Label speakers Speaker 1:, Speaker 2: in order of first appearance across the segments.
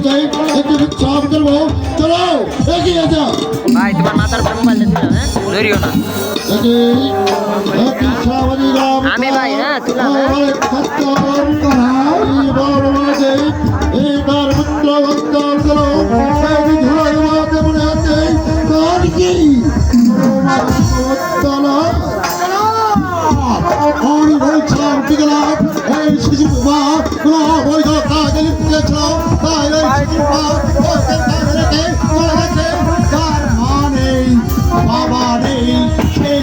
Speaker 1: চাই একটু বিশ্রাম করবো চলো এগিয়ে যাও
Speaker 2: ভাই তোমার মাথার উপর মোবাইল দিলাম হ্যাঁ ধরিও না আমি ভাই হ্যাঁ তুলাম
Speaker 1: এই তার পুত্র অঞ্চল গুলো মনে আছে তার কি আমি বলছিলাম কি গেলাম এই শিশু মা কোনো বৈধ কাজে লিখেছিল তাই ওই শিশু মা তার মা নেই বাবা নেই সেই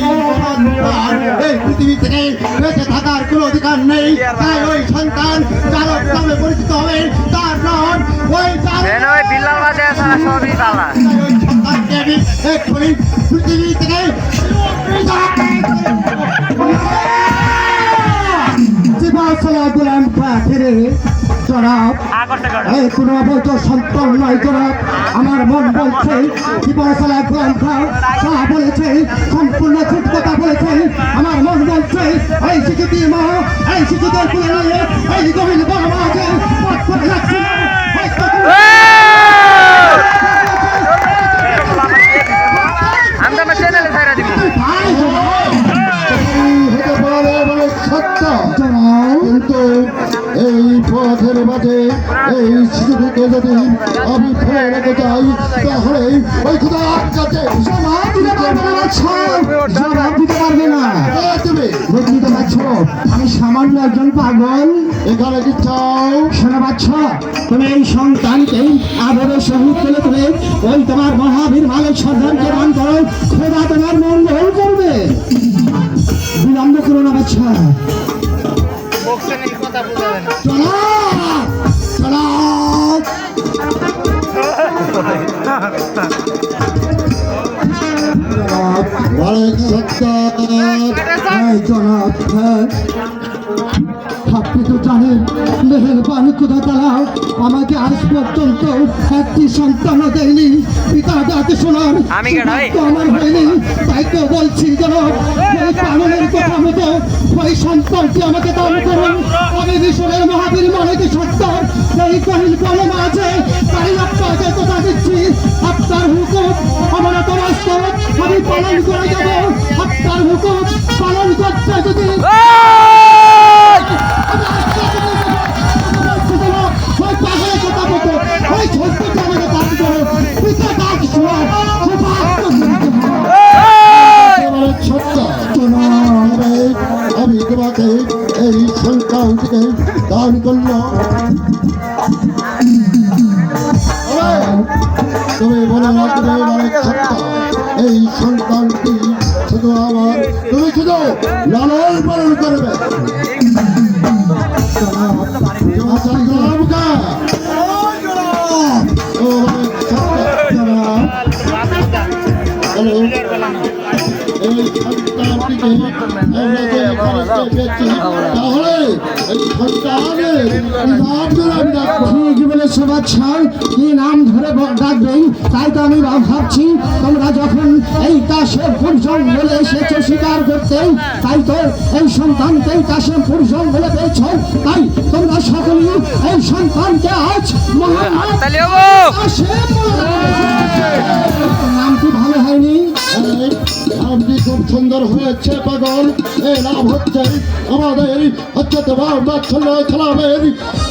Speaker 1: এই পৃথিবী থেকে বেঁচে থাকার কোনো অধিকার নেই তাই ওই সন্তান চালক নামে পরিচিত হবে তার নাম ওই
Speaker 2: বিল্লাল বাদে সবই বালা
Speaker 1: ওই সন্তানকে আমি এক্ষুনি পৃথিবী থেকে
Speaker 3: কোনো অবৈধ সন্তান নয় জনাব আমার মন বলছে জীবনশালা গোলাম খাও তারা বলেছে সম্পূর্ণ ঠিক কথা বলেছে আমার মন বলছে এই শিশুটির মা এই শিশুদের তুলে নিয়ে এই গভীর বড় মাঝে পথ করে যাচ্ছে
Speaker 2: আমরা চ্যানেলে ছাড়া দিব
Speaker 1: কিন্তু এই পথের মাঝে এই শিশুটিকে যদি আমি ফেলে রেখে যাই তাহলে ওই খুদার কাছে
Speaker 3: দিতে পারবে না
Speaker 1: তুমি
Speaker 3: বুঝতে পারছো আমি সামান্য একজন পাগল
Speaker 1: এখানে কি চাও
Speaker 3: শোনা পাচ্ছ তুমি এই সন্তানকে আদরের সহিত করে তুমি ওই তোমার মহাবীর মালিক সন্তানকে দান করো খোদা তোমার মঙ্গল করবে বিলম্ব করো না বাচ্চা আপনি তো জানেন মেহেরবান খোদা তাআলা আমাকে আজ পর্যন্ত একটি সন্তানও দেয়নি পিতা ডাকে শোনার তো আমার হয়নি তাই তো বলছি যেন এই কারণের কথা মতো ওই সন্তানটি আমাকে দান করুন আমি মিশরের মহাবীর মালিক সত্তার এই কহিল কলম আছে তাই আপনাকে কথা দিচ্ছি আপনার হুকুম আমার তো বাস্তব আমি পালন করে যাব আপনার হুকুম পালন করতে যদি
Speaker 1: আমি তোমাকে এই সন্তানটিকে দান করলাম তুমি বলে রাখবে এই সন্তানটি শুধু আমার তুমি শুধু লালন পালন করবে এই সন্তানটিকে তাহলে এই সন্তানের নাম ধরে আমি ডাকবো
Speaker 3: কি বলে সবার ছাড় কি নাম ধরে ডাকবেন তাই তো আমি ভাবছি তোমরা যখন এই কাশেমপুর জঙ্গলে এসেছো শিকার করতে তাই তো এই সন্তানকে কাশেমপুর জঙ্গলে পেয়েছ তাই তোমরা সকলেই এই সন্তানকে আজ নামটি ভালো হয়নি
Speaker 1: নামটি খুব সুন্দর হয়েছে পাগল এই নাম হচ্ছে আমাদের হচ্ছে তোমার সালামের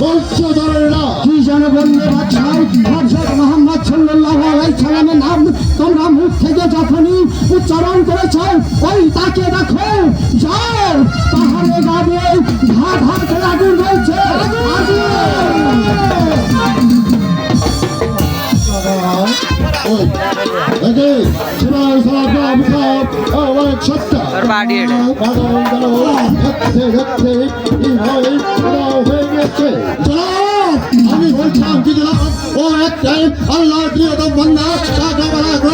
Speaker 1: বংশধরেরা
Speaker 3: কি যেন বললে বাদশাহ হযরত মুহাম্মদ সাল্লাল্লাহু আলাইহি সাল্লামের নাম তোমরা মুখ থেকে যখনই উচ্চারণ করেছ ওই তাকে দেখো যাও পাহাড়ে গাবে ঘা ঘা করে আগুন রয়েছে
Speaker 1: আমি বলছিলাম কি জনাব ও একটাই আল্লাহ বন্ধা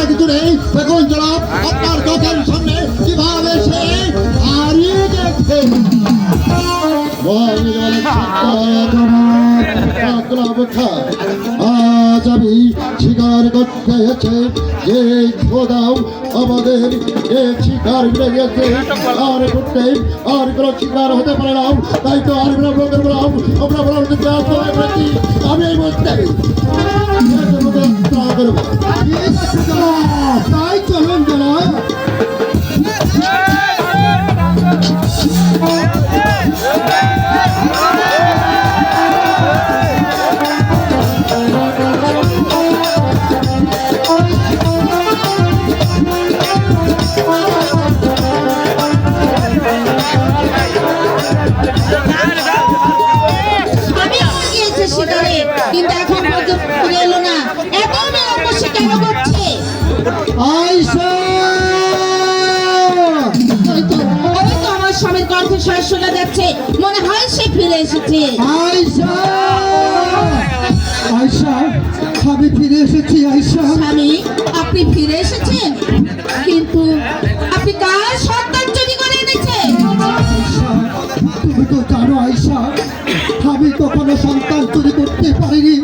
Speaker 1: কিছু নেই দেখুন জনাব আপনার চোখের সামনে কিভাবে সে হারিয়ে গেছে আজ আমি শিকার করতে এসে যে খোদাও আমাদের শিকার গেছে আর করতে আর কোনো শিকার হতে পারে না তাই তো আর আমরা বললাম আমরা বললাম আমি এই বলতে দেশের মধ্যে ত্রাণ করবো।
Speaker 3: ঠিক আছে জনাব, তাই চলুন জনাব।
Speaker 4: আমি গিয়েছে শিকারে কিন্তু এখন পর্যন্ত ফিরে এলো না। এত বিলম্ব সে কেন করছে?
Speaker 3: আয়শা!
Speaker 4: ওই তো আমার স্বামীর কণ্ঠস্বর শোনা যাচ্ছে, মনে হয় সে ফিরে এসেছে।
Speaker 3: আয়শা! আয়শা, আমি ফিরে এসেছি আয়শা।
Speaker 4: স্বামী, আপনি ফিরে এসেছেন, কিন্তু আপনি কার সন্তান চুরি করে এনেছেন?
Speaker 3: আয়শা, তুমি তো জানো আয়শা, আমি তো কোনো সন্তান চুরি করতে পারিনি।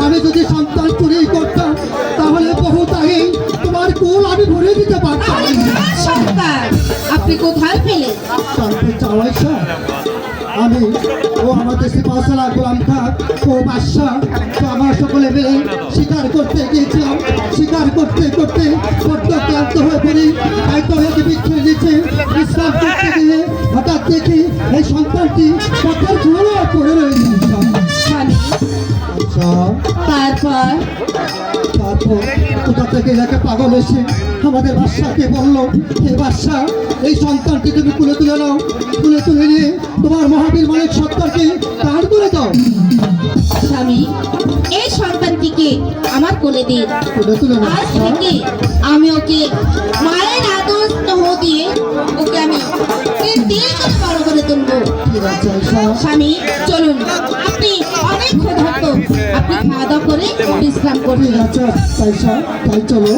Speaker 3: আমি যদি সন্তান চুরি করতাম তাহলে বহুতাই তোমার কুল আমি ভরে দিতে পারতাম।
Speaker 4: তাহলে কার সন্তান আপনি কোথায় পেলেন?
Speaker 3: জানতে চাও আয়শা? আমি ও আমাদের সিপাহসালা গোলাম খান ও বাদশাহ তো আমার সকলে মিলে শিকার করতে গিয়েছিলাম। শিকার করতে করতে বড্ড ক্লান্ত হয়ে পড়ি। হয়তো একে বিচ্ছেদ দিচ্ছে বিশ্রাম করতে গিয়ে হঠাৎ দেখি এই সন্তানটি পথের ঘুরে পড়ে রয়েছে।
Speaker 4: স্বামী,
Speaker 3: আচ্ছা,
Speaker 4: তারপর
Speaker 3: তারপর কোথা থেকে যাকে পাগল এসে আমাদের বাদশাকে বললো, হে বাদশাহ, এই সন্তানটি তুমি তুলে তুলে নাও, তুলে তুলে নিয়ে তোমার মহাবীর মালিক সত্তারকে তার করে দাও।
Speaker 4: স্বামী, এই সন্তানটিকে আমার কোলে দিন।
Speaker 3: তুলে তুলে নাও।
Speaker 4: আজ থেকে আমি ওকে মায়ের আদর স্নেহ দিয়ে ওকে আমি দিন করে বড় করে তুলবো।
Speaker 3: ঠিক আছে আয়শা।
Speaker 4: স্বামী, চলুন, আপনি অনেক ক্ষুধার্ত, আপনি খাওয়া দাওয়া করে বিশ্রাম করবেন।
Speaker 3: ঠিক আছে আয়শা, তাই চলো।